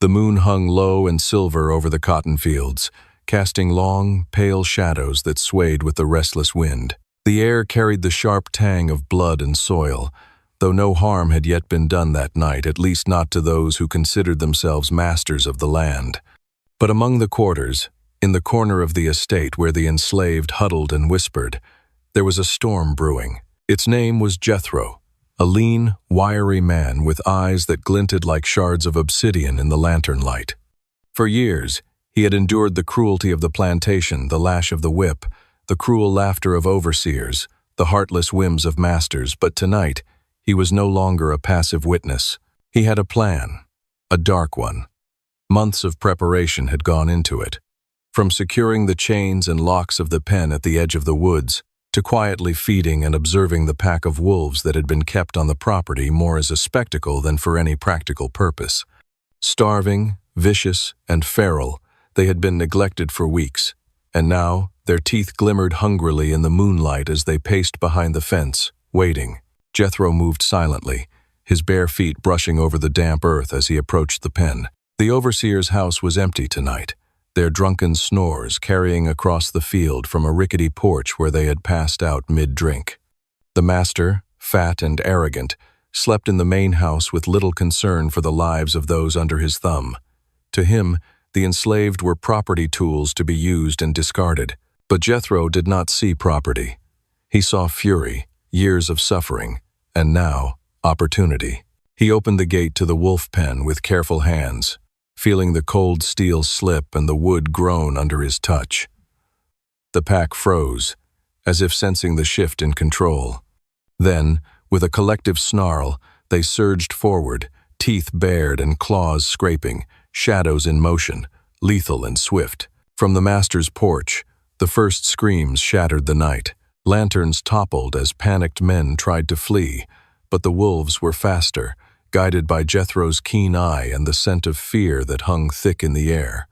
The moon hung low and silver over the cotton fields, casting long, pale shadows that swayed with the restless wind. The air carried the sharp tang of blood and soil, though no harm had yet been done that night, at least not to those who considered themselves masters of the land. But among the quarters, in the corner of the estate where the enslaved huddled and whispered, there was a storm brewing. Its name was Jethro, a lean, wiry man with eyes that glinted like shards of obsidian in the lantern light. For years, he had endured the cruelty of the plantation, the lash of the whip, the cruel laughter of overseers, the heartless whims of masters, but tonight, he was no longer a passive witness. He had a plan, a dark one. Months of preparation had gone into it. From securing the chains and locks of the pen at the edge of the woods, to quietly feeding and observing the pack of wolves that had been kept on the property more as a spectacle than for any practical purpose. Starving, vicious, and feral, they had been neglected for weeks, and now their teeth glimmered hungrily in the moonlight as they paced behind the fence, waiting. Jethro moved silently, his bare feet brushing over the damp earth as he approached the pen. The overseer's house was empty tonight, their drunken snores carrying across the field from a rickety porch where they had passed out mid-drink. The master, fat and arrogant, slept in the main house with little concern for the lives of those under his thumb. To him, the enslaved were property tools to be used and discarded. But Jethro did not see property. He saw fury, years of suffering, and now, opportunity. He opened the gate to the wolf pen with careful hands, feeling the cold steel slip and the wood groan under his touch. The pack froze, as if sensing the shift in control. Then, with a collective snarl, they surged forward, teeth bared and claws scraping, shadows in motion, lethal and swift. From the master's porch, the first screams shattered the night. Lanterns toppled as panicked men tried to flee, but the wolves were faster, guided by Jethro's keen eye and the scent of fear that hung thick in the air.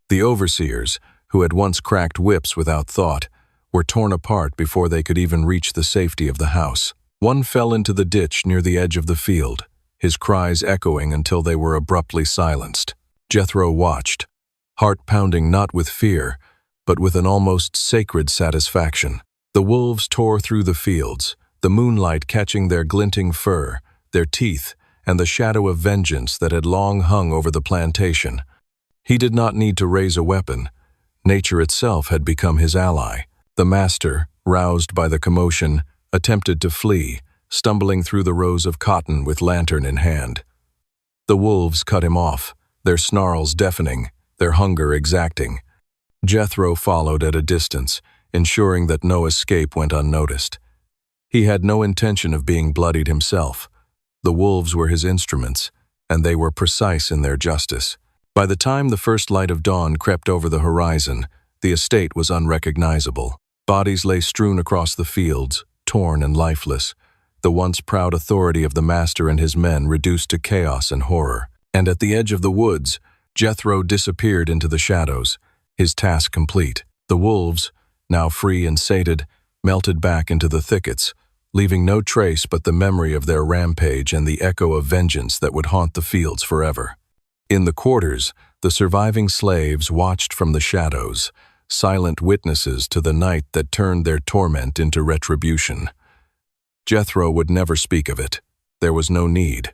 The overseers, who had once cracked whips without thought, were torn apart before they could even reach the safety of the house. One fell into the ditch near the edge of the field, his cries echoing until they were abruptly silenced. Jethro watched, heart pounding not with fear, but with an almost sacred satisfaction. The wolves tore through the fields, the moonlight catching their glinting fur, their teeth, and the shadow of vengeance that had long hung over the plantation. He did not need to raise a weapon. Nature itself had become his ally. The master, roused by the commotion, attempted to flee, stumbling through the rows of cotton with lantern in hand. The wolves cut him off, their snarls deafening, their hunger exacting. Jethro followed at a distance, ensuring that no escape went unnoticed. He had no intention of being bloodied himself. The wolves were his instruments, and they were precise in their justice. By the time the first light of dawn crept over the horizon, the estate was unrecognizable. Bodies lay strewn across the fields, torn and lifeless, the once proud authority of the master and his men reduced to chaos and horror. And at the edge of the woods, Jethro disappeared into the shadows, his task complete. The wolves, now free and sated, melted back into the thickets, leaving no trace but the memory of their rampage and the echo of vengeance that would haunt the fields forever. In the quarters, the surviving slaves watched from the shadows, silent witnesses to the night that turned their torment into retribution. Jethro would never speak of it. There was no need.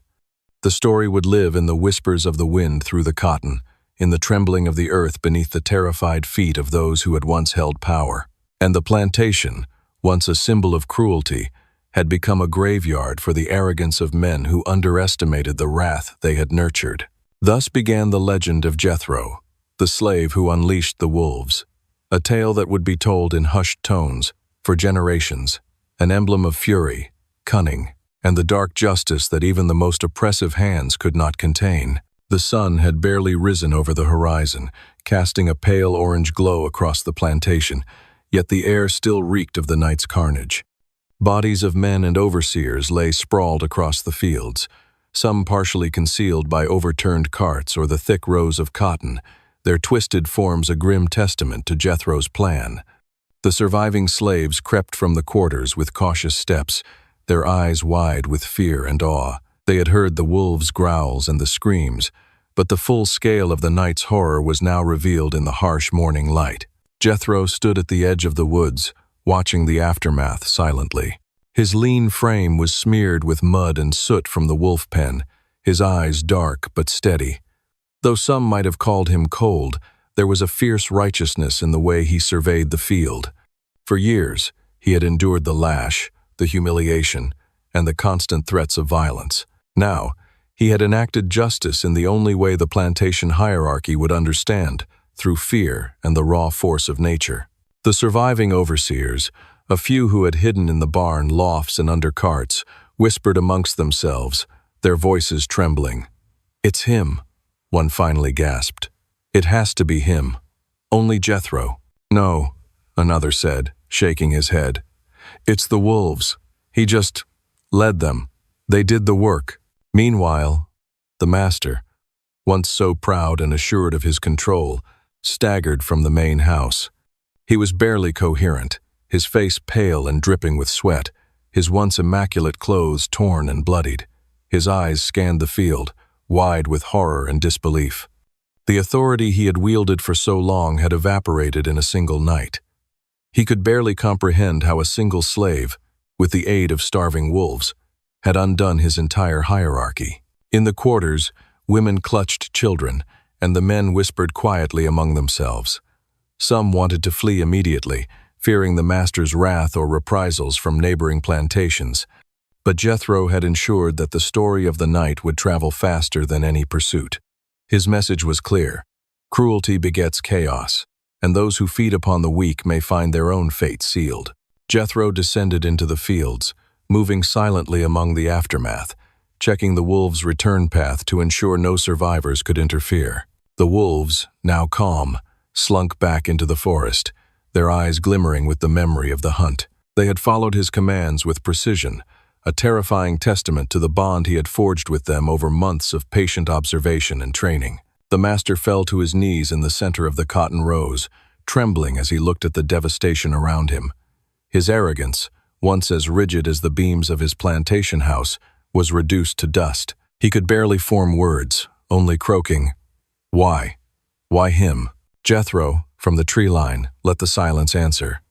The story would live in the whispers of the wind through the cotton, in the trembling of the earth beneath the terrified feet of those who had once held power. And the plantation, once a symbol of cruelty, had become a graveyard for the arrogance of men who underestimated the wrath they had nurtured. Thus began the legend of Jethro, the slave who unleashed the wolves, a tale that would be told in hushed tones for generations, an emblem of fury, cunning, and the dark justice that even the most oppressive hands could not contain. The sun had barely risen over the horizon, casting a pale orange glow across the plantation, yet the air still reeked of the night's carnage. Bodies of men and overseers lay sprawled across the fields, some partially concealed by overturned carts or the thick rows of cotton, their twisted forms a grim testament to Jethro's plan. The surviving slaves crept from the quarters with cautious steps, their eyes wide with fear and awe. They had heard the wolves' growls and the screams, but the full scale of the night's horror was now revealed in the harsh morning light. Jethro stood at the edge of the woods, watching the aftermath silently. His lean frame was smeared with mud and soot from the wolf pen, his eyes dark but steady. Though some might have called him cold, there was a fierce righteousness in the way he surveyed the field. For years, he had endured the lash, the humiliation, and the constant threats of violence. Now, he had enacted justice in the only way the plantation hierarchy would understand, through fear and the raw force of nature. The surviving overseers, a few who had hidden in the barn, lofts, and under carts, whispered amongst themselves, their voices trembling. "It's him," one finally gasped. "It has to be him. Only Jethro." "No," another said, shaking his head. "It's the wolves. He just led them. They did the work." Meanwhile, the master, once so proud and assured of his control, staggered from the main house. He was barely coherent, his face pale and dripping with sweat, his once immaculate clothes torn and bloodied. His eyes scanned the field, wide with horror and disbelief. The authority he had wielded for so long had evaporated in a single night. He could barely comprehend how a single slave, with the aid of starving wolves, had undone his entire hierarchy. In the quarters, women clutched children, and the men whispered quietly among themselves. Some wanted to flee immediately, fearing the master's wrath or reprisals from neighboring plantations. But Jethro had ensured that the story of the night would travel faster than any pursuit. His message was clear: cruelty begets chaos, and those who feed upon the weak may find their own fate sealed. Jethro descended into the fields, moving silently among the aftermath, checking the wolves' return path to ensure no survivors could interfere. The wolves, now calm, slunk back into the forest, their eyes glimmering with the memory of the hunt. They had followed his commands with precision, a terrifying testament to the bond he had forged with them over months of patient observation and training. The master fell to his knees in the center of the cotton rows, trembling as he looked at the devastation around him. His arrogance, once as rigid as the beams of his plantation house, was reduced to dust. He could barely form words, only croaking, "Why? Why him?" Jethro, from the tree line, let the silence answer.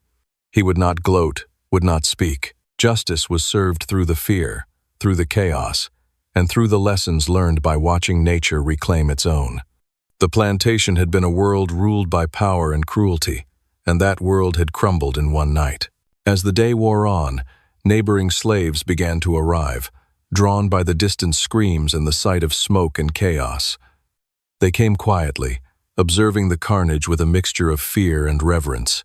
He would not gloat, would not speak. Justice was served through the fear, through the chaos, and through the lessons learned by watching nature reclaim its own. The plantation had been a world ruled by power and cruelty, and that world had crumbled in one night. As the day wore on, neighboring slaves began to arrive, drawn by the distant screams and the sight of smoke and chaos. They came quietly, observing the carnage with a mixture of fear and reverence.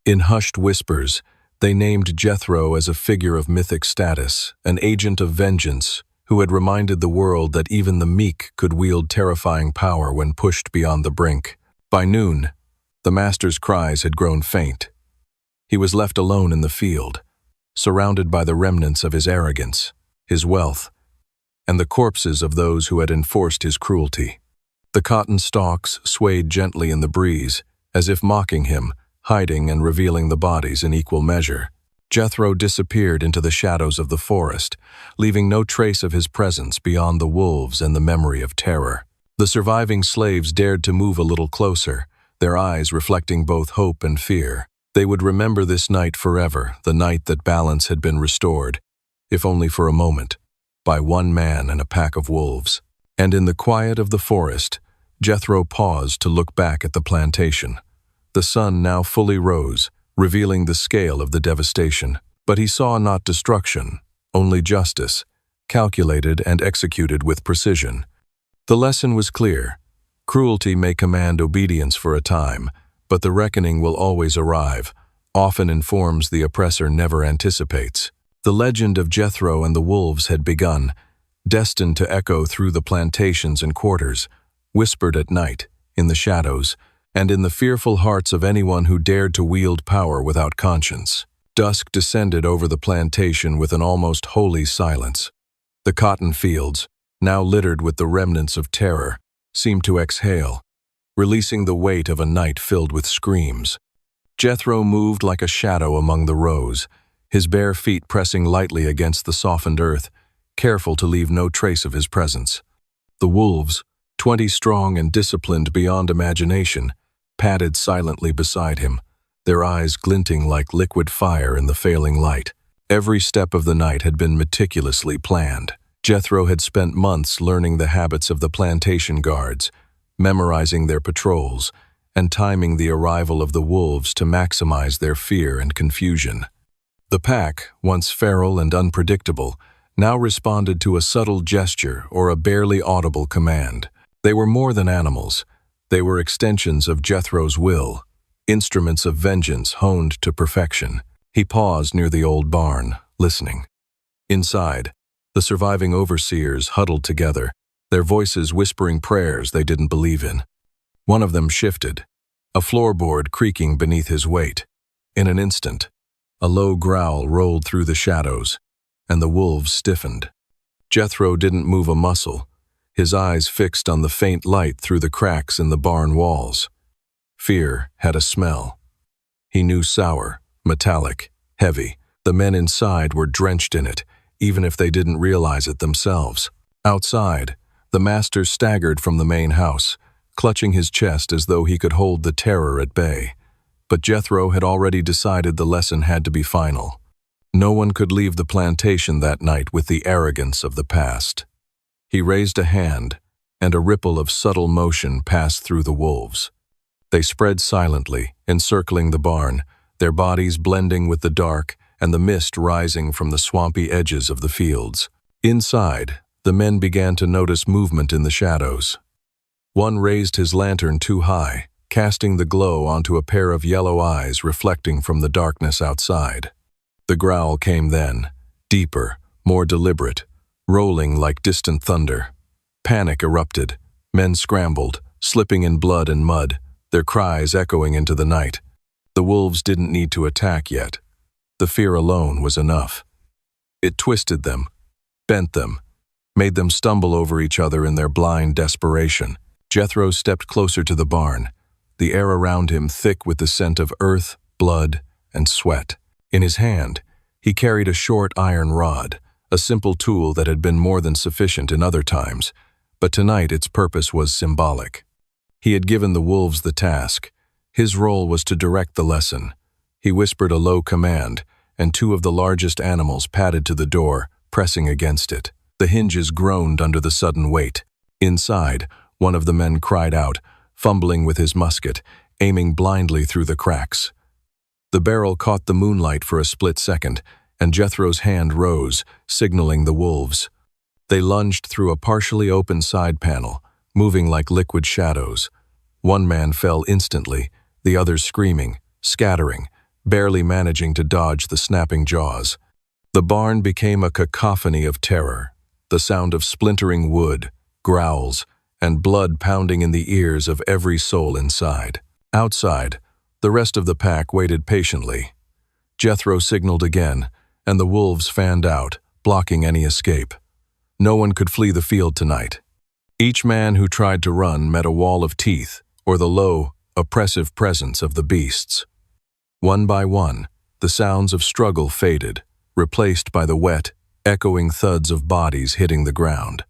In hushed whispers, they named Jethro as a figure of mythic status, an agent of vengeance, who had reminded the world that even the meek could wield terrifying power when pushed beyond the brink. By noon, the master's cries had grown faint. He was left alone in the field, surrounded by the remnants of his arrogance, his wealth, and the corpses of those who had enforced his cruelty. The cotton stalks swayed gently in the breeze, as if mocking him, hiding and revealing the bodies in equal measure. Jethro disappeared into the shadows of the forest, leaving no trace of his presence beyond the wolves and the memory of terror. The surviving slaves dared to move a little closer, their eyes reflecting both hope and fear. They would remember this night forever, the night that balance had been restored, if only for a moment, by one man and a pack of wolves. And in the quiet of the forest, Jethro paused to look back at the plantation. The sun now fully rose, revealing the scale of the devastation. But he saw not destruction, only justice, calculated and executed with precision. The lesson was clear. Cruelty may command obedience for a time, but the reckoning will always arrive, often in forms the oppressor never anticipates. The legend of Jethro and the wolves had begun, destined to echo through the plantations and quarters, whispered at night, in the shadows, and in the fearful hearts of anyone who dared to wield power without conscience. Dusk descended over the plantation with an almost holy silence. The cotton fields, now littered with the remnants of terror, seemed to exhale, releasing the weight of a night filled with screams. Jethro moved like a shadow among the rows, his bare feet pressing lightly against the softened earth, careful to leave no trace of his presence. The wolves, 20 strong and disciplined beyond imagination, padded silently beside him, their eyes glinting like liquid fire in the failing light. Every step of the night had been meticulously planned. Jethro had spent months learning the habits of the plantation guards, memorizing their patrols, and timing the arrival of the wolves to maximize their fear and confusion. The pack, once feral and unpredictable, now responded to a subtle gesture or a barely audible command. They were more than animals. They were extensions of Jethro's will, instruments of vengeance honed to perfection. He paused near the old barn, listening. Inside, the surviving overseers huddled together, their voices whispering prayers they didn't believe in. One of them shifted, a floorboard creaking beneath his weight. In an instant, a low growl rolled through the shadows, and the wolves stiffened. Jethro didn't move a muscle, his eyes fixed on the faint light through the cracks in the barn walls. Fear had a smell. He knew sour, metallic, heavy. The men inside were drenched in it, even if they didn't realize it themselves. Outside, the master staggered from the main house, clutching his chest as though he could hold the terror at bay. But Jethro had already decided the lesson had to be final. No one could leave the plantation that night with the arrogance of the past. He raised a hand, and a ripple of subtle motion passed through the wolves. They spread silently, encircling the barn, their bodies blending with the dark and the mist rising from the swampy edges of the fields. Inside, the men began to notice movement in the shadows. One raised his lantern too high, casting the glow onto a pair of yellow eyes reflecting from the darkness outside. The growl came then, deeper, more deliberate, rolling like distant thunder. Panic erupted. Men scrambled, slipping in blood and mud, their cries echoing into the night. The wolves didn't need to attack yet. The fear alone was enough. It twisted them, bent them, made them stumble over each other in their blind desperation. Jethro stepped closer to the barn, the air around him thick with the scent of earth, blood, and sweat. In his hand, he carried a short iron rod, a simple tool that had been more than sufficient in other times, but tonight its purpose was symbolic. He had given the wolves the task. His role was to direct the lesson. He whispered a low command, and two of the largest animals padded to the door, pressing against it. The hinges groaned under the sudden weight. Inside, one of the men cried out, fumbling with his musket, aiming blindly through the cracks. The barrel caught the moonlight for a split second, and Jethro's hand rose, signaling the wolves. They lunged through a partially open side panel, moving like liquid shadows. One man fell instantly, the others screaming, scattering, barely managing to dodge the snapping jaws. The barn became a cacophony of terror, the sound of splintering wood, growls, and blood pounding in the ears of every soul inside. Outside, the rest of the pack waited patiently. Jethro signaled again, and the wolves fanned out, blocking any escape. No one could flee the field tonight. Each man who tried to run met a wall of teeth or the low, oppressive presence of the beasts. One by one, the sounds of struggle faded, replaced by the wet, echoing thuds of bodies hitting the ground.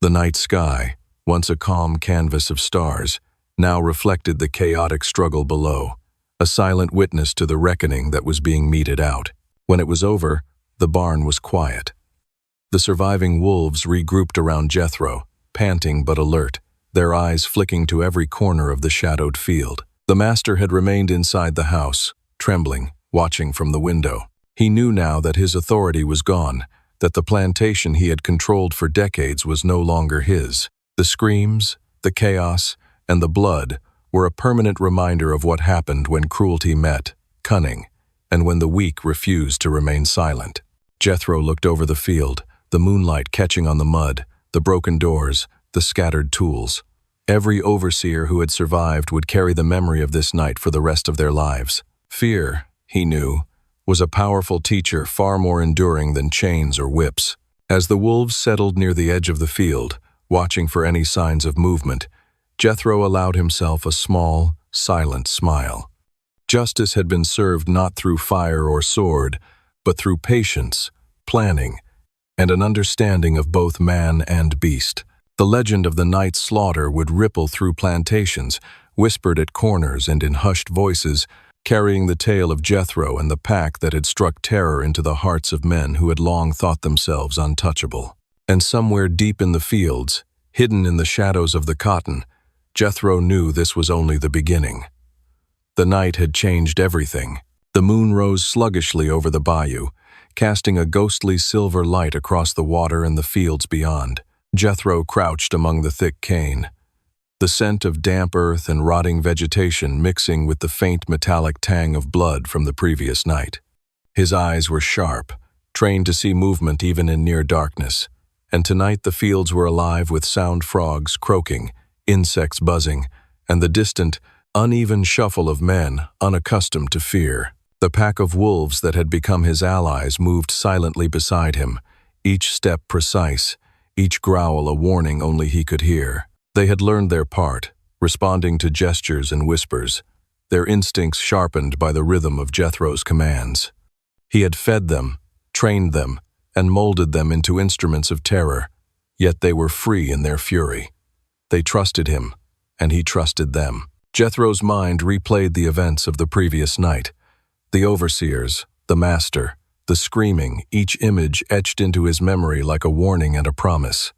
The night sky, once a calm canvas of stars, now reflected the chaotic struggle below, a silent witness to the reckoning that was being meted out. When it was over, the barn was quiet. The surviving wolves regrouped around Jethro, panting but alert, their eyes flicking to every corner of the shadowed field. The master had remained inside the house, trembling, watching from the window. He knew now that his authority was gone, that the plantation he had controlled for decades was no longer his. The screams, the chaos, and the blood were a permanent reminder of what happened when cruelty met cunning, and when the weak refused to remain silent. Jethro looked over the field, the moonlight catching on the mud, the broken doors, the scattered tools. Every overseer who had survived would carry the memory of this night for the rest of their lives. Fear, he knew, was a powerful teacher far more enduring than chains or whips. As the wolves settled near the edge of the field, watching for any signs of movement, Jethro allowed himself a small, silent smile. Justice had been served not through fire or sword, but through patience, planning, and an understanding of both man and beast. The legend of the night's slaughter would ripple through plantations, whispered at corners and in hushed voices, carrying the tale of Jethro and the pack that had struck terror into the hearts of men who had long thought themselves untouchable. And somewhere deep in the fields, hidden in the shadows of the cotton, Jethro knew this was only the beginning. The night had changed everything. The moon rose sluggishly over the bayou, casting a ghostly silver light across the water and the fields beyond. Jethro crouched among the thick cane, the scent of damp earth and rotting vegetation mixing with the faint metallic tang of blood from the previous night. His eyes were sharp, trained to see movement even in near darkness, and tonight the fields were alive with sound frogs croaking, insects buzzing, and the distant, uneven shuffle of men unaccustomed to fear. The pack of wolves that had become his allies moved silently beside him, each step precise, each growl a warning only he could hear. They had learned their part, responding to gestures and whispers, their instincts sharpened by the rhythm of Jethro's commands. He had fed them, trained them, and molded them into instruments of terror, yet they were free in their fury. They trusted him, and he trusted them. Jethro's mind replayed the events of the previous night. The overseers, the master, the screaming, each image etched into his memory like a warning and a promise.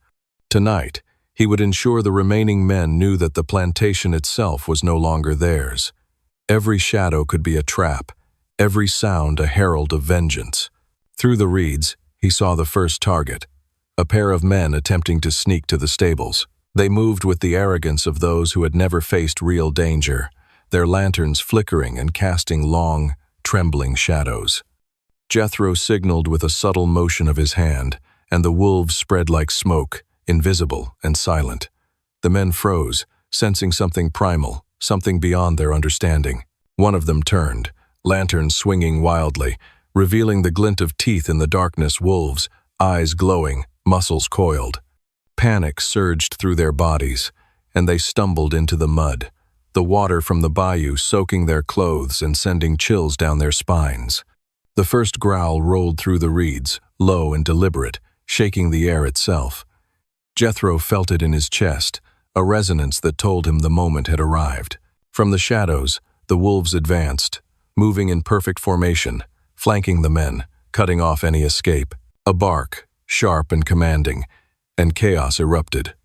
Tonight, he would ensure the remaining men knew that the plantation itself was no longer theirs. Every shadow could be a trap, every sound a herald of vengeance. Through the reeds, he saw the first target, a pair of men attempting to sneak to the stables. They moved with the arrogance of those who had never faced real danger, their lanterns flickering and casting long, trembling shadows. Jethro signaled with a subtle motion of his hand, and the wolves spread like smoke, invisible and silent. The men froze, sensing something primal, something beyond their understanding. One of them turned, lantern swinging wildly, revealing the glint of teeth in the darkness. Wolves, eyes glowing, muscles coiled. Panic surged through their bodies, and they stumbled into the mud, the water from the bayou soaking their clothes and sending chills down their spines. The first growl rolled through the reeds, low and deliberate, shaking the air itself. Jethro felt it in his chest, a resonance that told him the moment had arrived. From the shadows, the wolves advanced, moving in perfect formation, flanking the men, cutting off any escape. A bark, sharp and commanding, and chaos erupted.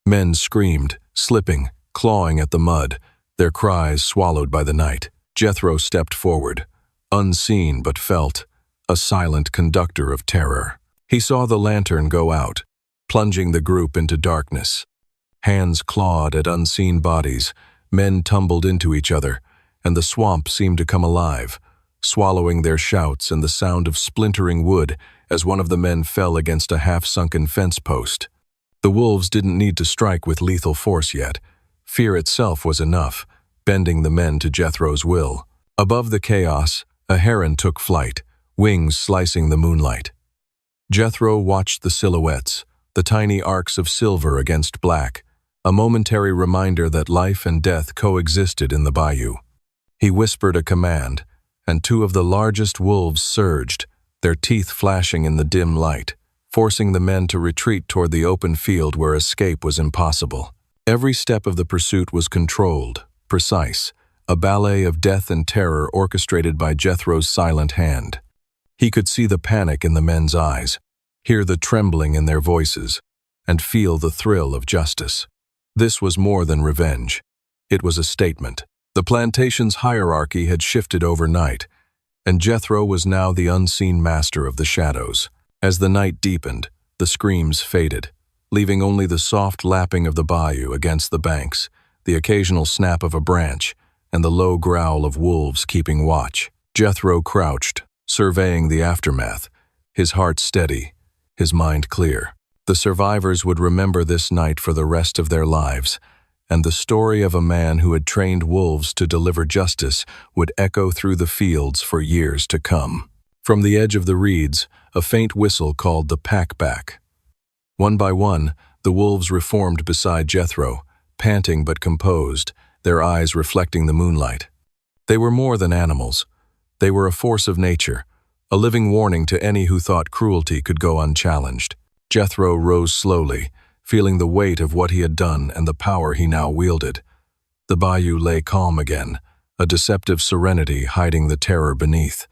Men screamed, slipping, clawing at the mud, their cries swallowed by the night. Jethro stepped forward, unseen but felt, a silent conductor of terror. He saw the lantern go out, plunging the group into darkness. Hands clawed at unseen bodies, men tumbled into each other, and the swamp seemed to come alive, swallowing their shouts and the sound of splintering wood as one of the men fell against a half-sunken fence post. The wolves didn't need to strike with lethal force yet. Fear itself was enough, bending the men to Jethro's will. Above the chaos, a heron took flight, wings slicing the moonlight. Jethro watched the silhouettes, the tiny arcs of silver against black, a momentary reminder that life and death coexisted in the bayou. He whispered a command, and two of the largest wolves surged, their teeth flashing in the dim light, forcing the men to retreat toward the open field where escape was impossible. Every step of the pursuit was controlled, precise, a ballet of death and terror orchestrated by Jethro's silent hand. He could see the panic in the men's eyes, hear the trembling in their voices, and feel the thrill of justice. This was more than revenge. It was a statement. The plantation's hierarchy had shifted overnight, and Jethro was now the unseen master of the shadows. As the night deepened, the screams faded, leaving only the soft lapping of the bayou against the banks, the occasional snap of a branch, and the low growl of wolves keeping watch. Jethro crouched, surveying the aftermath, his heart steady, his mind clear. The survivors would remember this night for the rest of their lives, and the story of a man who had trained wolves to deliver justice would echo through the fields for years to come. From the edge of the reeds, a faint whistle called the pack back. One by one, the wolves reformed beside Jethro, panting but composed, their eyes reflecting the moonlight. They were more than animals. They were a force of nature, a living warning to any who thought cruelty could go unchallenged. Jethro rose slowly, feeling the weight of what he had done and the power he now wielded. The bayou lay calm again, a deceptive serenity hiding the terror beneath.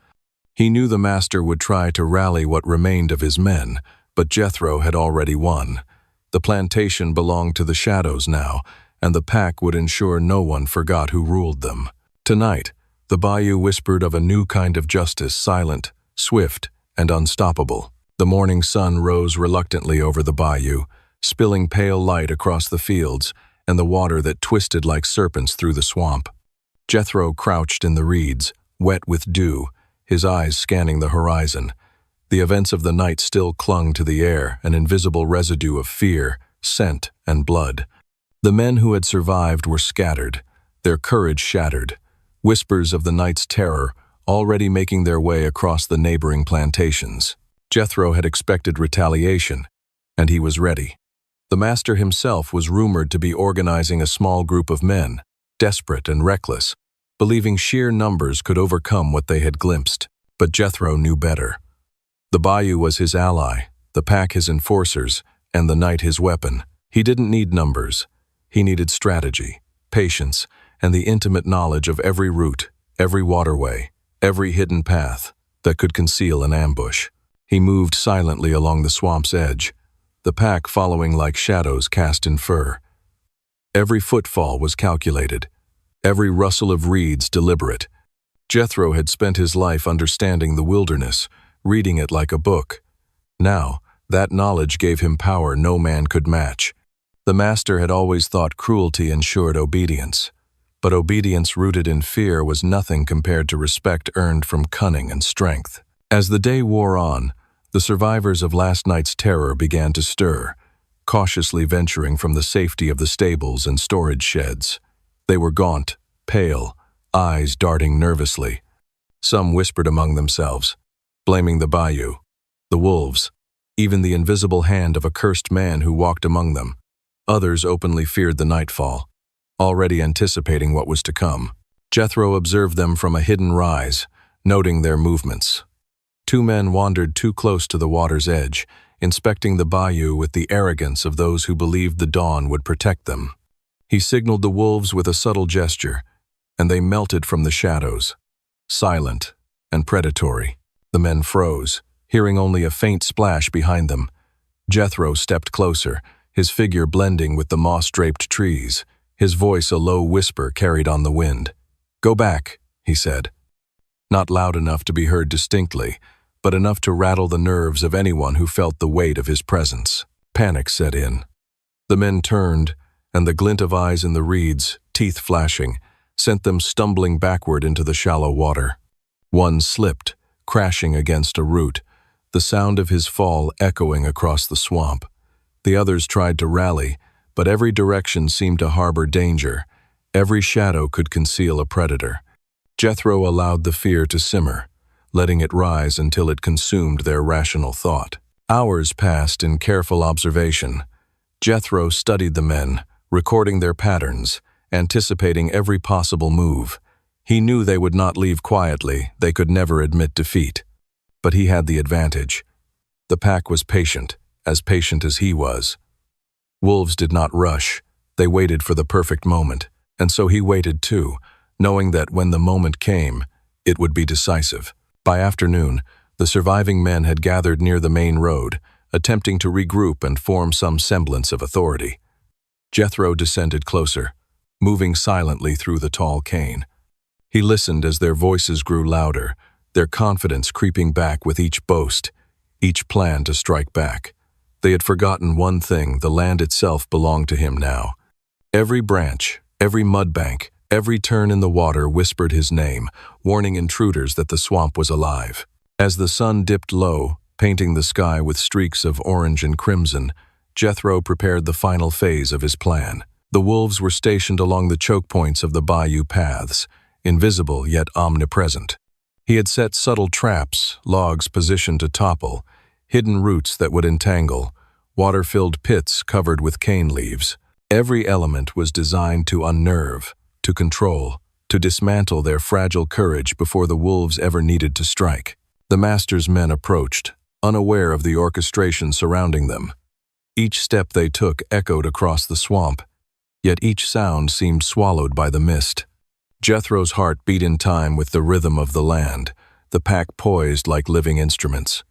He knew the master would try to rally what remained of his men, but Jethro had already won. The plantation belonged to the shadows now, and the pack would ensure no one forgot who ruled them. Tonight, the bayou whispered of a new kind of justice, silent, swift, and unstoppable. The morning sun rose reluctantly over the bayou, spilling pale light across the fields and the water that twisted like serpents through the swamp. Jethro crouched in the reeds, wet with dew, his eyes scanning the horizon. The events of the night still clung to the air, an invisible residue of fear, scent, and blood. The men who had survived were scattered, their courage shattered, whispers of the night's terror already making their way across the neighboring plantations. Jethro had expected retaliation, and he was ready. The master himself was rumored to be organizing a small group of men, desperate and reckless, believing sheer numbers could overcome what they had glimpsed. But Jethro knew better. The bayou was his ally, the pack his enforcers, and the night his weapon. He didn't need numbers. He needed strategy, patience, and the intimate knowledge of every route, every waterway, every hidden path that could conceal an ambush. He moved silently along the swamp's edge, the pack following like shadows cast in fur. Every footfall was calculated, every rustle of reeds deliberate. Jethro had spent his life understanding the wilderness, reading it like a book. Now, that knowledge gave him power no man could match. The master had always thought cruelty ensured obedience, but obedience rooted in fear was nothing compared to respect earned from cunning and strength. As the day wore on, the survivors of last night's terror began to stir, cautiously venturing from the safety of the stables and storage sheds. They were gaunt, pale, eyes darting nervously. Some whispered among themselves, blaming the bayou, the wolves, even the invisible hand of a cursed man who walked among them. Others openly feared the nightfall, already anticipating what was to come. Jethro observed them from a hidden rise, noting their movements. Two men wandered too close to the water's edge, inspecting the bayou with the arrogance of those who believed the dawn would protect them. He signaled the wolves with a subtle gesture, and they melted from the shadows, silent and predatory. The men froze, hearing only a faint splash behind them. Jethro stepped closer, his figure blending with the moss-draped trees, his voice a low whisper carried on the wind. "Go back," he said. Not loud enough to be heard distinctly, but enough to rattle the nerves of anyone who felt the weight of his presence. Panic set in. The men turned, and the glint of eyes in the reeds, teeth flashing, sent them stumbling backward into the shallow water. One slipped, crashing against a root, the sound of his fall echoing across the swamp. The others tried to rally, but every direction seemed to harbor danger. Every shadow could conceal a predator. Jethro allowed the fear to simmer, letting it rise until it consumed their rational thought. Hours passed in careful observation. Jethro studied the men, recording their patterns, anticipating every possible move. He knew they would not leave quietly, they could never admit defeat. But he had the advantage. The pack was patient as he was. Wolves did not rush, they waited for the perfect moment, and so he waited too, knowing that when the moment came, it would be decisive. By afternoon, the surviving men had gathered near the main road, attempting to regroup and form some semblance of authority. Jethro descended closer, moving silently through the tall cane. He listened as their voices grew louder, their confidence creeping back with each boast, each plan to strike back. They had forgotten one thing: the land itself belonged to him now. Every branch, every mudbank, every turn in the water whispered his name, warning intruders that the swamp was alive. As the sun dipped low, painting the sky with streaks of orange and crimson, Jethro prepared the final phase of his plan. The wolves were stationed along the choke points of the bayou paths, invisible yet omnipresent. He had set subtle traps, logs positioned to topple, hidden roots that would entangle, water-filled pits covered with cane leaves. Every element was designed to unnerve, to control, to dismantle their fragile courage before the wolves ever needed to strike. The master's men approached, unaware of the orchestration surrounding them. Each step they took echoed across the swamp, yet each sound seemed swallowed by the mist. Jethro's heart beat in time with the rhythm of the land, the pack poised like living instruments.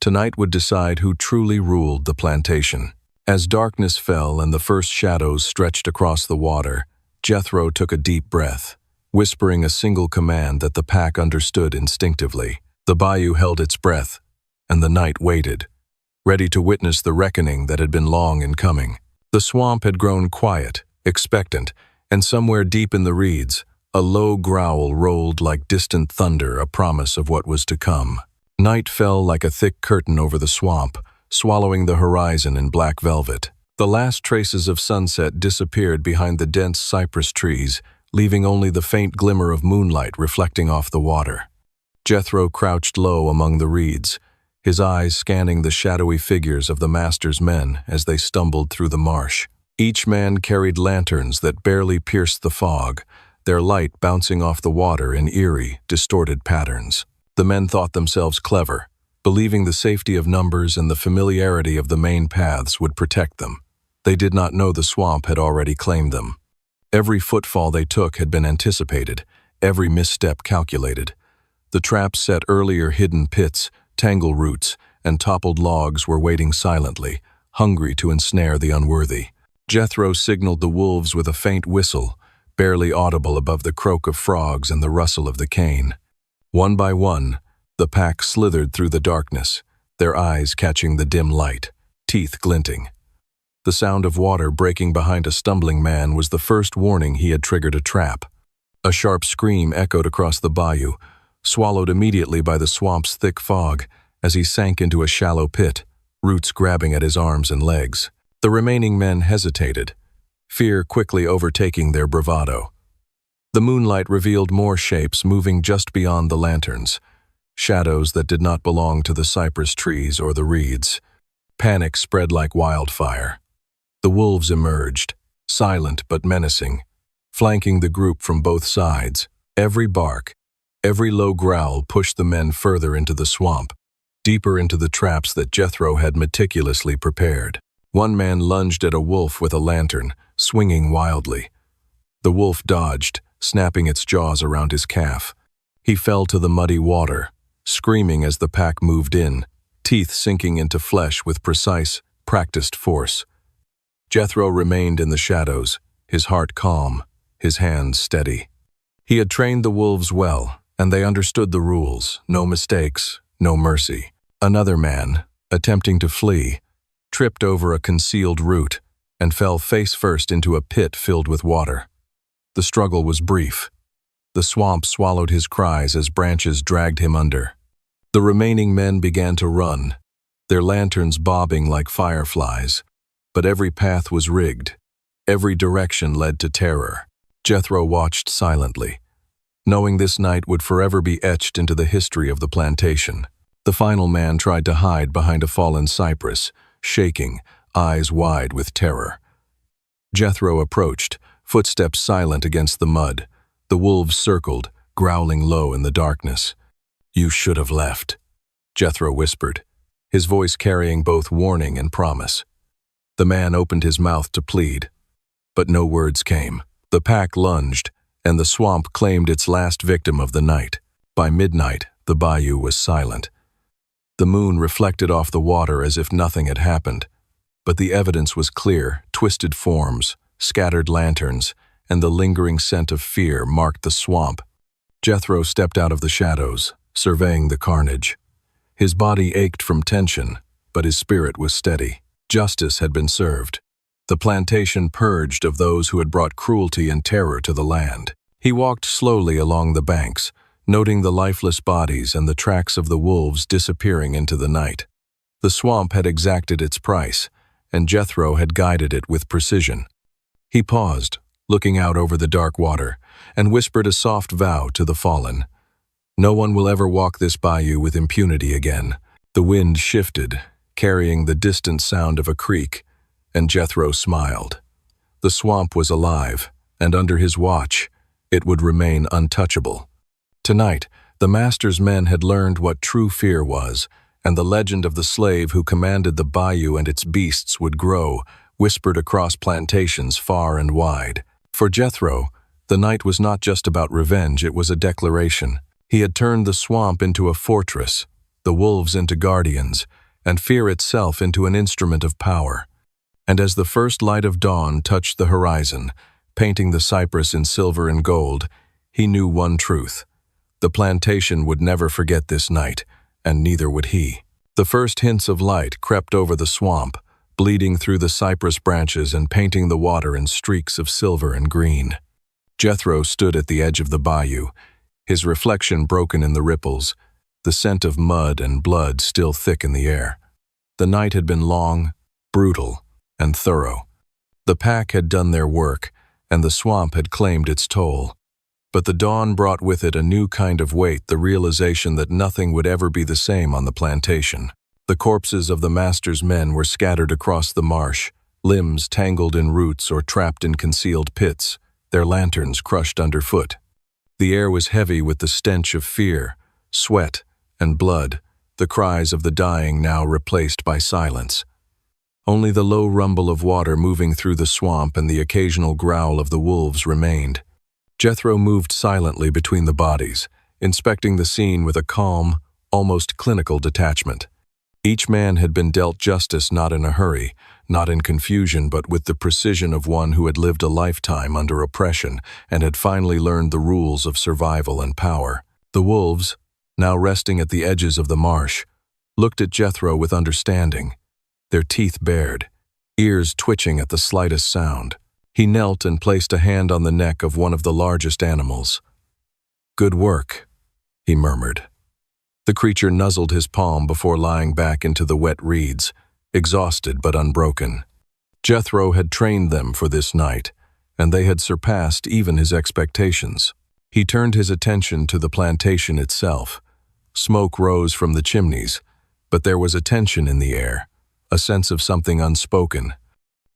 Tonight would decide who truly ruled the plantation. As darkness fell and the first shadows stretched across the water, Jethro took a deep breath, whispering a single command that the pack understood instinctively. The bayou held its breath, and the night waited, ready to witness the reckoning that had been long in coming. The swamp had grown quiet, expectant, and somewhere deep in the reeds, a low growl rolled like distant thunder, a promise of what was to come. Night fell like a thick curtain over the swamp, swallowing the horizon in black velvet. The last traces of sunset disappeared behind the dense cypress trees, leaving only the faint glimmer of moonlight reflecting off the water. Jethro crouched low among the reeds, his eyes scanning the shadowy figures of the master's men as they stumbled through the marsh. Each man carried lanterns that barely pierced the fog, their light bouncing off the water in eerie, distorted patterns. The men thought themselves clever, believing the safety of numbers and the familiarity of the main paths would protect them. They did not know the swamp had already claimed them. Every footfall they took had been anticipated, every misstep calculated. The traps set earlier hidden pits, tangle roots, and toppled logs were waiting silently, hungry to ensnare the unworthy. Jethro signaled the wolves with a faint whistle, barely audible above the croak of frogs and the rustle of the cane. One by one, the pack slithered through the darkness, their eyes catching the dim light, teeth glinting. The sound of water breaking behind a stumbling man was the first warning he had triggered a trap. A sharp scream echoed across the bayou, swallowed immediately by the swamp's thick fog as he sank into a shallow pit, roots grabbing at his arms and legs. The remaining men hesitated, fear quickly overtaking their bravado. The moonlight revealed more shapes moving just beyond the lanterns, shadows that did not belong to the cypress trees or the reeds. Panic spread like wildfire. The wolves emerged, silent but menacing, flanking the group from both sides. Every bark, every low growl pushed the men further into the swamp, deeper into the traps that Jethro had meticulously prepared. One man lunged at a wolf with a lantern, swinging wildly. The wolf dodged, snapping its jaws around his calf. He fell to the muddy water, screaming as the pack moved in, teeth sinking into flesh with precise, practiced force. Jethro remained in the shadows, his heart calm, his hands steady. He had trained the wolves well, and they understood the rules: no mistakes, no mercy. Another man, attempting to flee, tripped over a concealed root and fell face first into a pit filled with water. The struggle was brief. The swamp swallowed his cries as branches dragged him under. The remaining men began to run, their lanterns bobbing like fireflies, but every path was rigged. Every direction led to terror. Jethro watched silently, knowing this night would forever be etched into the history of the plantation. The final man tried to hide behind a fallen cypress, shaking, eyes wide with terror. Jethro approached, footsteps silent against the mud. The wolves circled, growling low in the darkness. "You should have left," Jethro whispered, his voice carrying both warning and promise. The man opened his mouth to plead, but no words came. The pack lunged, and the swamp claimed its last victim of the night. By midnight, the bayou was silent. The moon reflected off the water as if nothing had happened, but the evidence was clear: twisted forms, scattered lanterns, and the lingering scent of fear marked the swamp. Jethro stepped out of the shadows, surveying the carnage. His body ached from tension, but his spirit was steady. Justice had been served. The plantation purged of those who had brought cruelty and terror to the land. He walked slowly along the banks, noting the lifeless bodies and the tracks of the wolves disappearing into the night. The swamp had exacted its price, and Jethro had guided it with precision. He paused, looking out over the dark water, and whispered a soft vow to the fallen. No one will ever walk this bayou with impunity again. The wind shifted, carrying the distant sound of a creek, and Jethro smiled. The swamp was alive, and under his watch, it would remain untouchable. Tonight, the master's men had learned what true fear was, and the legend of the slave who commanded the bayou and its beasts would grow, whispered across plantations far and wide. For Jethro, the night was not just about revenge, it was a declaration. He had turned the swamp into a fortress, the wolves into guardians, and fear itself into an instrument of power. And as the first light of dawn touched the horizon, painting the cypress in silver and gold, he knew one truth. The plantation would never forget this night, and neither would he. The first hints of light crept over the swamp, bleeding through the cypress branches and painting the water in streaks of silver and green. Jethro stood at the edge of the bayou, his reflection broken in the ripples, the scent of mud and blood still thick in the air. The night had been long, brutal, and thorough. The pack had done their work, and the swamp had claimed its toll. But the dawn brought with it a new kind of weight, the realization that nothing would ever be the same on the plantation. The corpses of the master's men were scattered across the marsh, limbs tangled in roots or trapped in concealed pits, their lanterns crushed underfoot. The air was heavy with the stench of fear, sweat, and blood, the cries of the dying now replaced by silence. Only the low rumble of water moving through the swamp and the occasional growl of the wolves remained. Jethro moved silently between the bodies, inspecting the scene with a calm, almost clinical detachment. Each man had been dealt justice not in a hurry, not in confusion, but with the precision of one who had lived a lifetime under oppression and had finally learned the rules of survival and power. The wolves, now resting at the edges of the marsh, looked at Jethro with understanding, their teeth bared, ears twitching at the slightest sound. He knelt and placed a hand on the neck of one of the largest animals. "Good work," he murmured. The creature nuzzled his palm before lying back into the wet reeds, exhausted but unbroken. Jethro had trained them for this night, and they had surpassed even his expectations. He turned his attention to the plantation itself. Smoke rose from the chimneys, but there was a tension in the air, a sense of something unspoken.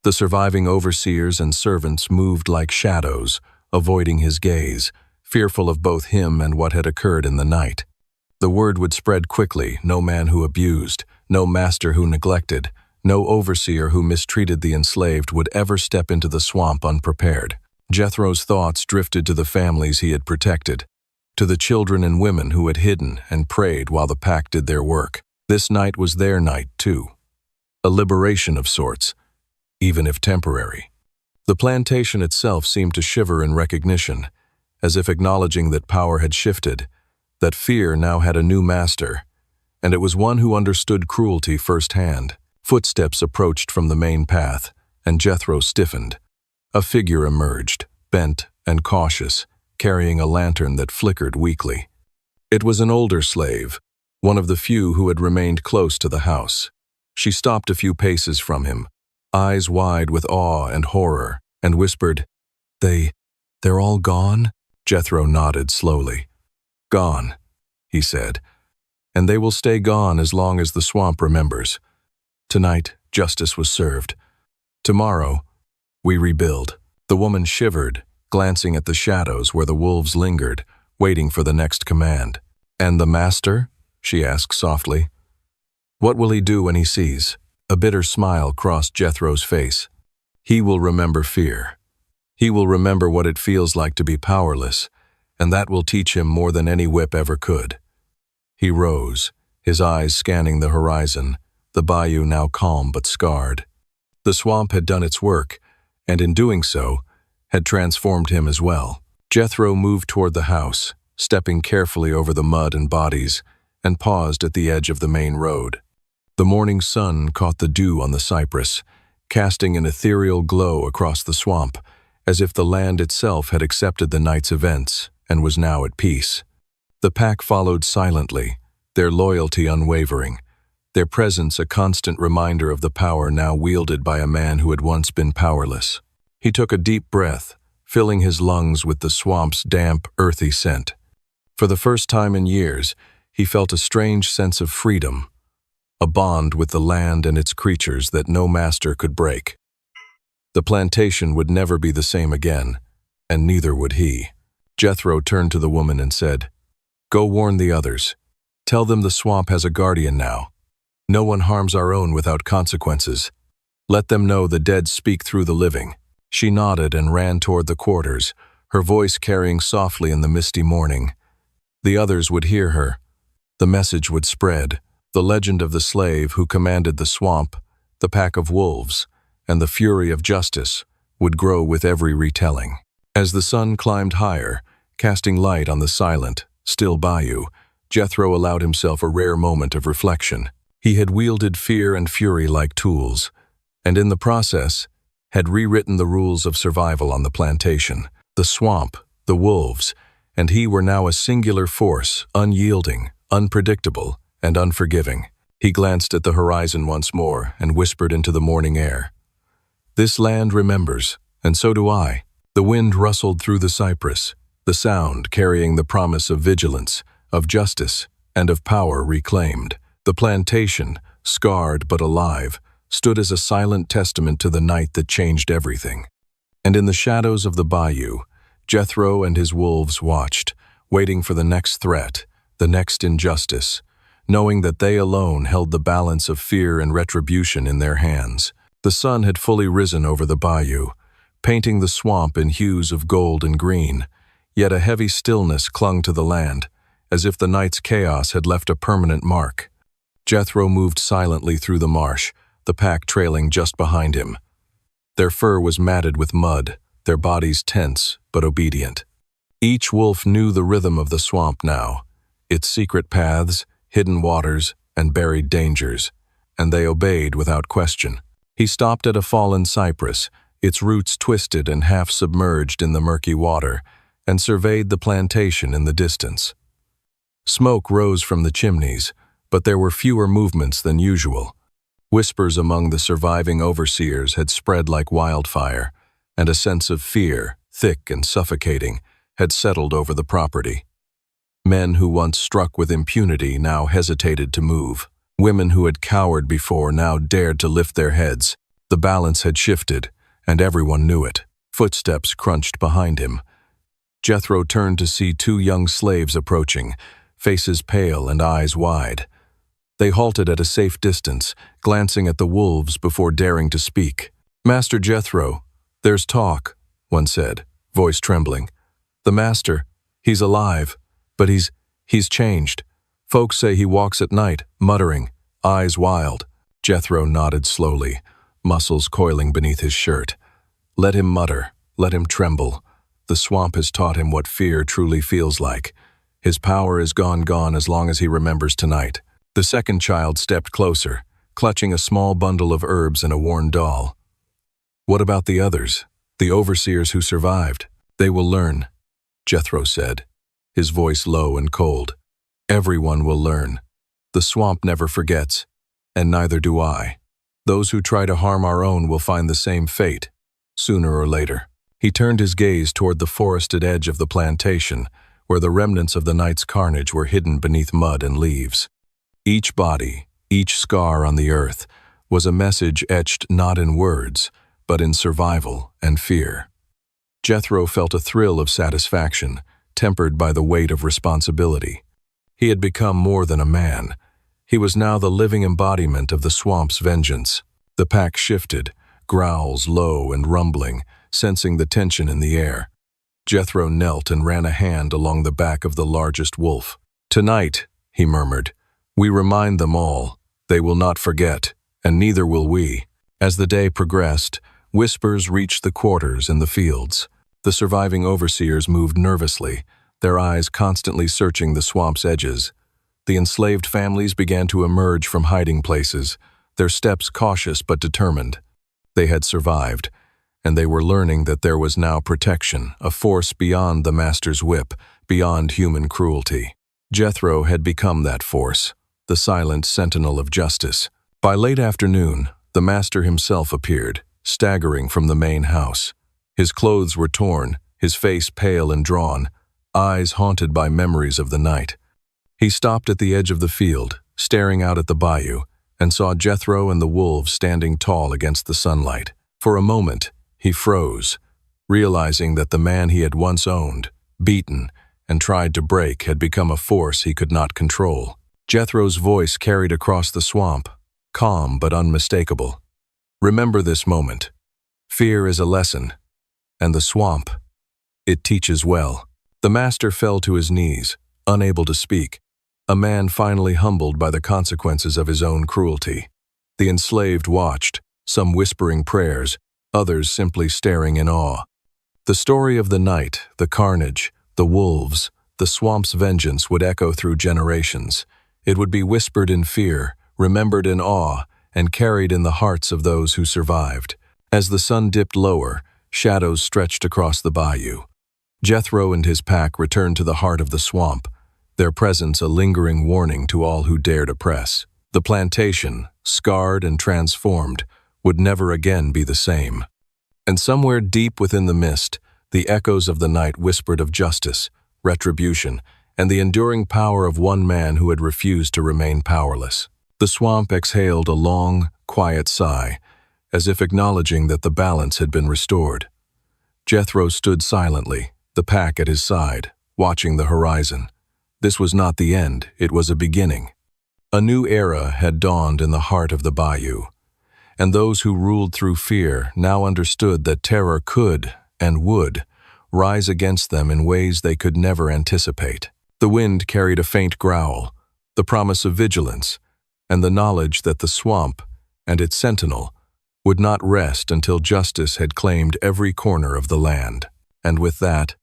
The surviving overseers and servants moved like shadows, avoiding his gaze, fearful of both him and what had occurred in the night. The word would spread quickly: no man who abused, no master who neglected, no overseer who mistreated the enslaved would ever step into the swamp unprepared. Jethro's thoughts drifted to the families he had protected, to the children and women who had hidden and prayed while the pack did their work. This night was their night, too. A liberation of sorts, even if temporary. The plantation itself seemed to shiver in recognition, as if acknowledging that power had shifted, that fear now had a new master, and it was one who understood cruelty firsthand. Footsteps approached from the main path, and Jethro stiffened. A figure emerged, bent and cautious, carrying a lantern that flickered weakly. It was an older slave, one of the few who had remained close to the house. She stopped a few paces from him, eyes wide with awe and horror, and whispered, They're all gone?" Jethro nodded slowly. "Gone," he said, "and they will stay gone as long as the swamp remembers. Tonight, justice was served. Tomorrow, we rebuild." The woman shivered, glancing at the shadows where the wolves lingered, waiting for the next command. "And the master?" she asked softly. "What will he do when he sees?" A bitter smile crossed Jethro's face. "He will remember fear. He will remember what it feels like to be powerless, and that will teach him more than any whip ever could." He rose, his eyes scanning the horizon, the bayou now calm but scarred. The swamp had done its work, and in doing so, had transformed him as well. Jethro moved toward the house, stepping carefully over the mud and bodies, and paused at the edge of the main road. The morning sun caught the dew on the cypress, casting an ethereal glow across the swamp, as if the land itself had accepted the night's events and was now at peace. The pack followed silently, their loyalty unwavering, their presence a constant reminder of the power now wielded by a man who had once been powerless. He took a deep breath, filling his lungs with the swamp's damp, earthy scent. For the first time in years, he felt a strange sense of freedom, a bond with the land and its creatures that no master could break. The plantation would never be the same again, and neither would he. Jethro turned to the woman and said, "Go warn the others. Tell them the swamp has a guardian now, No one harms our own without consequences. Let them know the dead speak through the living." She nodded and ran toward the quarters, her voice carrying softly in the misty morning. The others would hear her. The message would spread, the legend of the slave who commanded the swamp, the pack of wolves, and the fury of justice would grow with every retelling. As the sun climbed higher, casting light on the silent, still bayou, Jethro allowed himself a rare moment of reflection. He had wielded fear and fury like tools, and in the process, had rewritten the rules of survival on the plantation. The swamp, the wolves, and he were now a singular force, unyielding, unpredictable, and unforgiving. He glanced at the horizon once more and whispered into the morning air. "This land remembers, and so do I." The wind rustled through the cypress, the sound carrying the promise of vigilance, of justice, and of power reclaimed. The plantation, scarred but alive, stood as a silent testament to the night that changed everything. And in the shadows of the bayou, Jethro and his wolves watched, waiting for the next threat, the next injustice, knowing that they alone held the balance of fear and retribution in their hands. The sun had fully risen over the bayou, painting the swamp in hues of gold and green, yet a heavy stillness clung to the land, as if the night's chaos had left a permanent mark. Jethro moved silently through the marsh, the pack trailing just behind him. Their fur was matted with mud, their bodies tense but obedient. Each wolf knew the rhythm of the swamp now, its secret paths, hidden waters, and buried dangers, and they obeyed without question. He stopped at a fallen cypress, its roots twisted and half submerged in the murky water, and surveyed the plantation in the distance. Smoke rose from the chimneys, but there were fewer movements than usual. Whispers among the surviving overseers had spread like wildfire, and a sense of fear, thick and suffocating, had settled over the property. Men who once struck with impunity now hesitated to move. Women who had cowered before now dared to lift their heads. The balance had shifted, and everyone knew it. Footsteps crunched behind him. Jethro turned to see two young slaves approaching, faces pale and eyes wide. They halted at a safe distance, glancing at the wolves before daring to speak. "Master Jethro, there's talk," one said, voice trembling. "The master, he's alive, but he's changed. Folks say he walks at night, muttering, eyes wild." Jethro nodded slowly, muscles coiling beneath his shirt. "Let him mutter, let him tremble. The swamp has taught him what fear truly feels like. His power is gone as long as he remembers tonight." The second child stepped closer, clutching a small bundle of herbs and a worn doll. "What about the others, the overseers who survived? They will learn," Jethro said, his voice low and cold. "Everyone will learn. The swamp never forgets, and neither do I. Those who try to harm our own will find the same fate, sooner or later." He turned his gaze toward the forested edge of the plantation, where the remnants of the night's carnage were hidden beneath mud and leaves. Each body, each scar on the earth, was a message etched not in words, but in survival and fear. Jethro felt a thrill of satisfaction, tempered by the weight of responsibility. He had become more than a man. He was now the living embodiment of the swamp's vengeance. The pack shifted, growls low and rumbling, sensing the tension in the air. Jethro knelt and ran a hand along the back of the largest wolf. "Tonight," he murmured, "we remind them all. They will not forget, and neither will we." As the day progressed, whispers reached the quarters and the fields. The surviving overseers moved nervously, their eyes constantly searching the swamp's edges. The enslaved families began to emerge from hiding places, their steps cautious but determined. They had survived, and they were learning that there was now protection, a force beyond the master's whip, beyond human cruelty. Jethro had become that force, the silent sentinel of justice. By late afternoon, the master himself appeared, staggering from the main house. His clothes were torn, his face pale and drawn, eyes haunted by memories of the night. He stopped at the edge of the field, staring out at the bayou, and saw Jethro and the wolves standing tall against the sunlight. For a moment, he froze, realizing that the man he had once owned, beaten, and tried to break had become a force he could not control. Jethro's voice carried across the swamp, calm but unmistakable. Remember this moment. Fear is a lesson, and the swamp, it teaches well. The master fell to his knees, unable to speak, a man finally humbled by the consequences of his own cruelty. The enslaved watched, some whispering prayers, others simply staring in awe. The story of the night, the carnage, the wolves, the swamp's vengeance would echo through generations. It would be whispered in fear, remembered in awe, and carried in the hearts of those who survived. As the sun dipped lower, shadows stretched across the bayou. Jethro and his pack returned to the heart of the swamp, their presence a lingering warning to all who dared oppress. The plantation, scarred and transformed, would never again be the same. And somewhere deep within the mist, the echoes of the night whispered of justice, retribution, and the enduring power of one man who had refused to remain powerless. The swamp exhaled a long, quiet sigh, as if acknowledging that the balance had been restored. Jethro stood silently, the pack at his side, watching the horizon. This was not the end, it was a beginning. A new era had dawned in the heart of the bayou, and those who ruled through fear now understood that terror could, and would, rise against them in ways they could never anticipate. The wind carried a faint growl, the promise of vigilance, and the knowledge that the swamp and its sentinel would not rest until justice had claimed every corner of the land. And with that,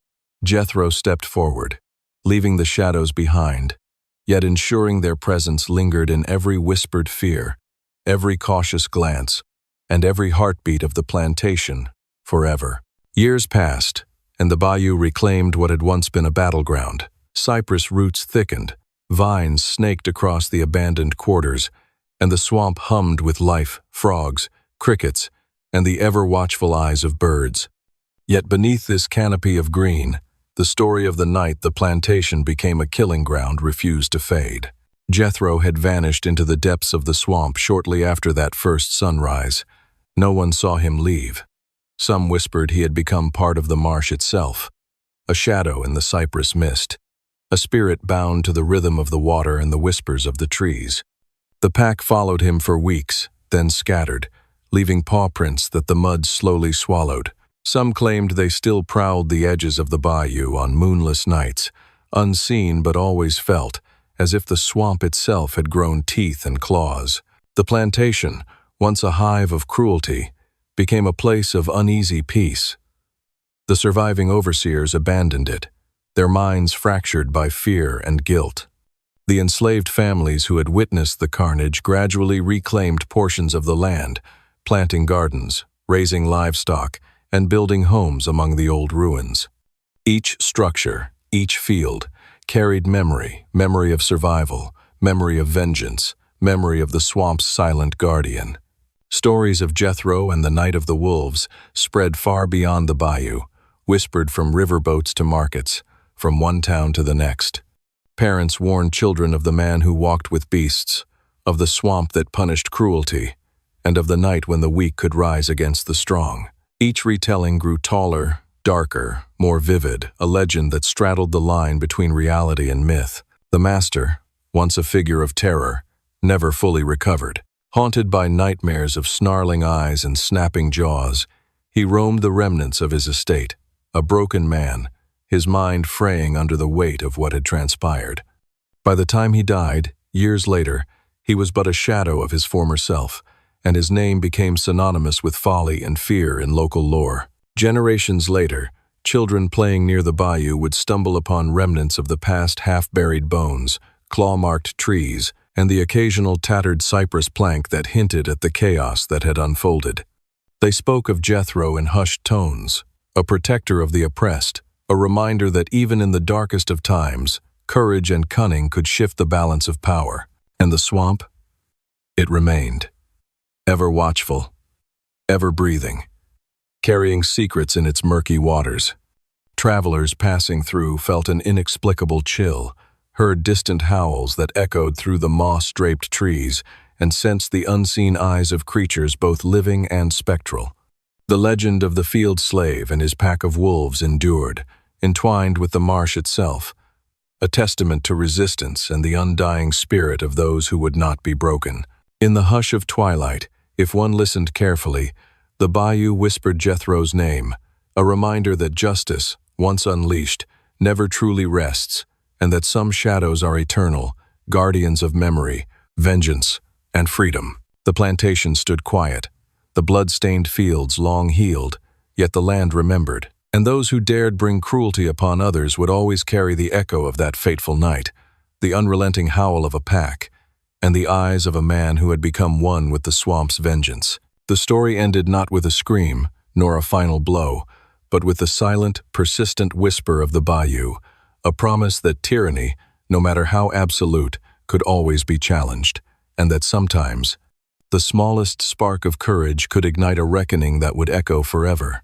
Jethro stepped forward, leaving the shadows behind, yet ensuring their presence lingered in every whispered fear, every cautious glance, and every heartbeat of the plantation, forever. Years passed, and the bayou reclaimed what had once been a battleground. Cypress roots thickened, vines snaked across the abandoned quarters, and the swamp hummed with life, frogs, crickets, and the ever-watchful eyes of birds. Yet beneath this canopy of green, the story of the night the plantation became a killing ground refused to fade. Jethro had vanished into the depths of the swamp shortly after that first sunrise. No one saw him leave. Some whispered he had become part of the marsh itself, a shadow in the cypress mist, a spirit bound to the rhythm of the water and the whispers of the trees. The pack followed him for weeks, then scattered, leaving paw prints that the mud slowly swallowed. Some claimed they still prowled the edges of the bayou on moonless nights, unseen but always felt, as if the swamp itself had grown teeth and claws. The plantation, once a hive of cruelty, became a place of uneasy peace. The surviving overseers abandoned it, their minds fractured by fear and guilt. The enslaved families who had witnessed the carnage gradually reclaimed portions of the land, planting gardens, raising livestock, and building homes among the old ruins. Each structure, each field, carried memory of survival, memory of vengeance, memory of the swamp's silent guardian. Stories of Jethro and the Night of the Wolves spread far beyond the bayou, whispered from riverboats to markets, from one town to the next. Parents warned children of the man who walked with beasts, of the swamp that punished cruelty, and of the night when the weak could rise against the strong. Each retelling grew taller, darker, more vivid, a legend that straddled the line between reality and myth. The master, once a figure of terror, never fully recovered. Haunted by nightmares of snarling eyes and snapping jaws, he roamed the remnants of his estate, a broken man, his mind fraying under the weight of what had transpired. By the time he died, years later, he was but a shadow of his former self, and his name became synonymous with folly and fear in local lore. Generations later, children playing near the bayou would stumble upon remnants of the past half-buried bones, claw-marked trees, and the occasional tattered cypress plank that hinted at the chaos that had unfolded. They spoke of Jethro in hushed tones, a protector of the oppressed, a reminder that even in the darkest of times, courage and cunning could shift the balance of power. And the swamp? It remained, ever watchful, ever breathing, carrying secrets in its murky waters. Travelers passing through felt an inexplicable chill, heard distant howls that echoed through the moss-draped trees, and sensed the unseen eyes of creatures both living and spectral. The legend of the field slave and his pack of wolves endured, entwined with the marsh itself, a testament to resistance and the undying spirit of those who would not be broken. In the hush of twilight, if one listened carefully, the bayou whispered Jethro's name, a reminder that justice, once unleashed, never truly rests, and that some shadows are eternal, guardians of memory, vengeance, and freedom. The plantation stood quiet, the blood-stained fields long healed, yet the land remembered. And those who dared bring cruelty upon others would always carry the echo of that fateful night, the unrelenting howl of a pack, and the eyes of a man who had become one with the swamp's vengeance. The story ended not with a scream, nor a final blow, but with the silent, persistent whisper of the bayou, a promise that tyranny, no matter how absolute, could always be challenged, and that sometimes, the smallest spark of courage could ignite a reckoning that would echo forever.